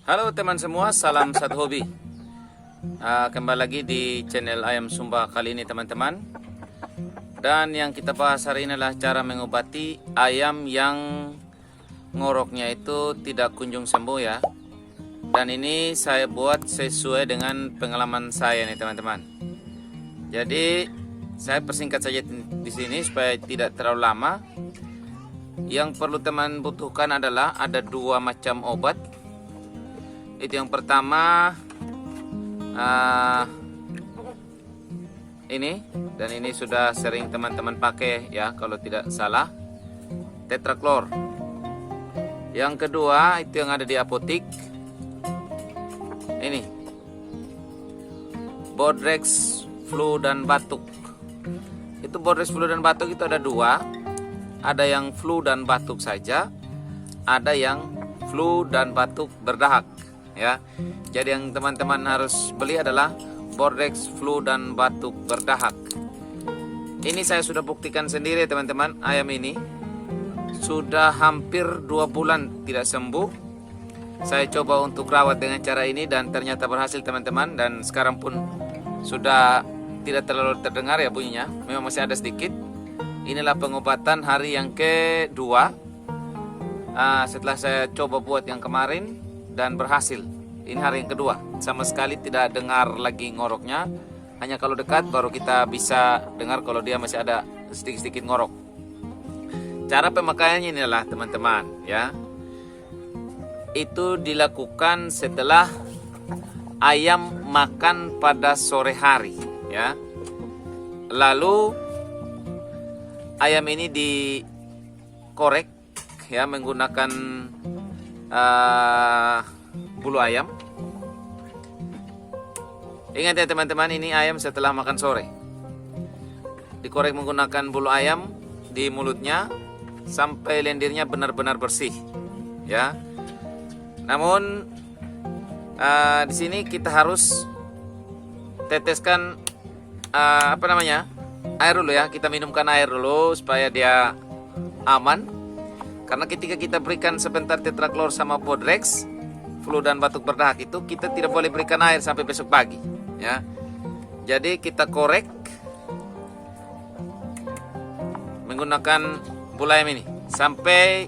Halo teman semua, salam satu hobi. Kembali lagi di channel Ayam Sumba kali ini teman-teman. Dan yang kita bahas hari ini adalah cara mengobati ayam yang ngoroknya itu tidak kunjung sembuh ya. Dan ini saya buat sesuai dengan pengalaman saya nih teman-teman. Jadi saya persingkat saja di sini supaya tidak terlalu lama. Yang perlu teman butuhkan adalah ada dua macam obat. Itu yang pertama ini, dan ini sudah sering teman-teman pakai ya kalau tidak salah, tetraklor. Yang kedua itu yang ada di apotik, ini Bodrex flu dan batuk. Itu Bodrex flu dan batuk itu ada dua, ada yang flu dan batuk saja, ada yang flu dan batuk berdahak ya. Jadi yang teman-teman harus beli adalah Bodrex flu dan batuk berdahak. Ini saya sudah buktikan sendiri teman-teman, ayam ini sudah hampir 2 bulan tidak sembuh. Saya coba untuk rawat dengan cara ini dan ternyata berhasil teman-teman. Dan sekarang pun sudah tidak terlalu terdengar ya bunyinya, memang masih ada sedikit. Inilah pengobatan hari yang kedua setelah saya coba buat yang kemarin dan berhasil. Ini hari yang kedua, sama sekali tidak dengar lagi ngoroknya. Hanya kalau dekat baru kita bisa dengar kalau dia masih ada sedikit-sedikit ngorok. Cara pemakaiannya inilah teman-teman ya. Itu dilakukan setelah ayam makan pada sore hari ya. Lalu ayam ini dikorek ya menggunakan bulu ayam. Ingat ya teman-teman, ini ayam setelah makan sore. Dikorek menggunakan bulu ayam di mulutnya sampai lendirnya benar-benar bersih ya. Namun di sini kita harus teteskan air dulu ya. Kita minumkan air dulu supaya dia aman. Karena ketika kita berikan sebentar tetraklor sama Bodrex flu dan batuk berdahak itu, kita tidak boleh berikan air sampai besok pagi ya. Jadi kita korek menggunakan bulu ayam ini sampai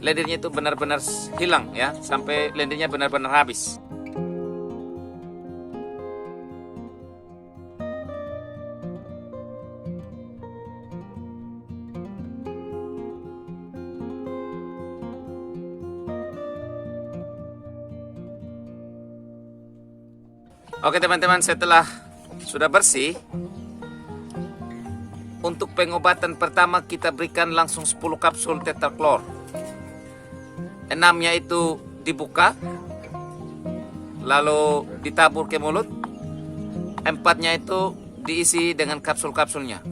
lendirnya itu benar-benar hilang ya, sampai lendirnya benar-benar habis. Oke teman-teman, setelah sudah bersih, untuk pengobatan pertama kita berikan langsung 10 kapsul tetraklor. 6-nya itu dibuka, lalu ditabur ke mulut. 4-nya itu diisi dengan kapsul-kapsulnya.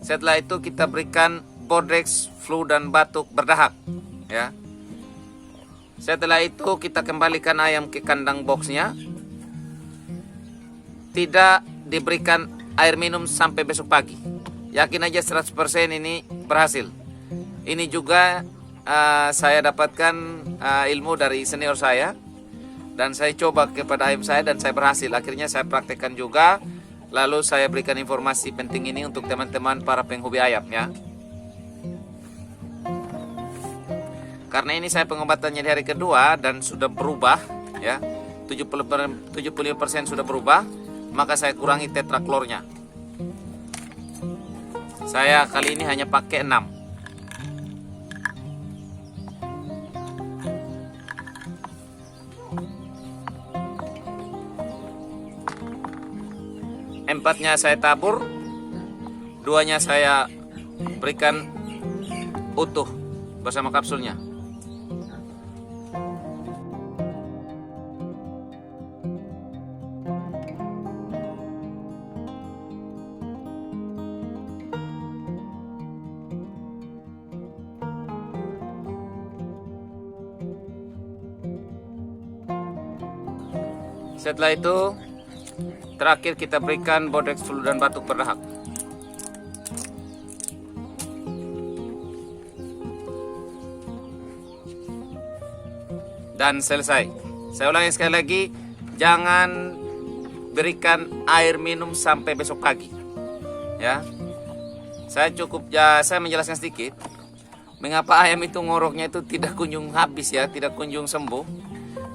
Setelah itu kita berikan Bodrex flu dan batuk berdahak ya. Setelah itu kita kembalikan ayam ke kandang boxnya. Tidak diberikan air minum sampai besok pagi. Yakin aja 100% ini berhasil. Ini juga saya dapatkan ilmu dari senior saya. Dan saya coba kepada ayam saya dan saya berhasil. Akhirnya saya praktekkan juga. Lalu saya berikan informasi penting ini untuk teman-teman para penghobi ayam ya. Karena ini saya pengobatannya di hari kedua dan sudah berubah ya. 75% sudah berubah. Maka saya kurangi tetraklornya. Saya kali ini hanya pakai 6. Empatnya saya tabur, 2-nya saya berikan utuh bersama kapsulnya. Setelah itu terakhir kita berikan Bodrex flu dan batuk berdahak. dan selesai. Saya ulangi sekali lagi, jangan berikan air minum sampai besok pagi. Ya, saya menjelaskan sedikit mengapa ayam itu ngoroknya itu tidak kunjung habis ya, tidak kunjung sembuh.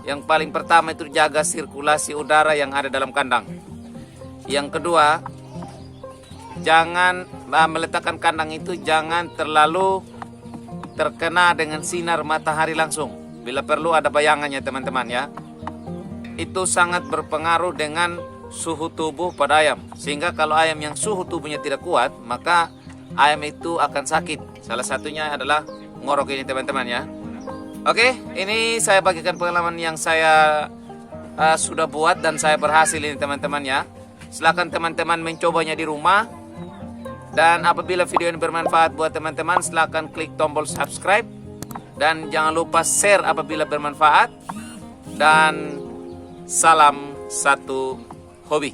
Yang paling pertama itu jaga sirkulasi udara yang ada dalam kandang. Yang kedua, jangan meletakkan kandang itu jangan terlalu terkena dengan sinar matahari langsung. Bila perlu ada bayangannya teman-teman ya. Itu sangat berpengaruh dengan suhu tubuh pada ayam. Sehingga kalau ayam yang suhu tubuhnya tidak kuat, maka ayam itu akan sakit. Salah satunya adalah ngorok ini teman-teman ya. Oke, ini saya bagikan pengalaman yang saya sudah buat dan saya berhasil ini teman-teman ya. Silakan teman-teman mencobanya di rumah. Dan apabila video ini bermanfaat buat teman-teman, silakan klik tombol subscribe. Dan jangan lupa share apabila bermanfaat. Dan salam satu hobi.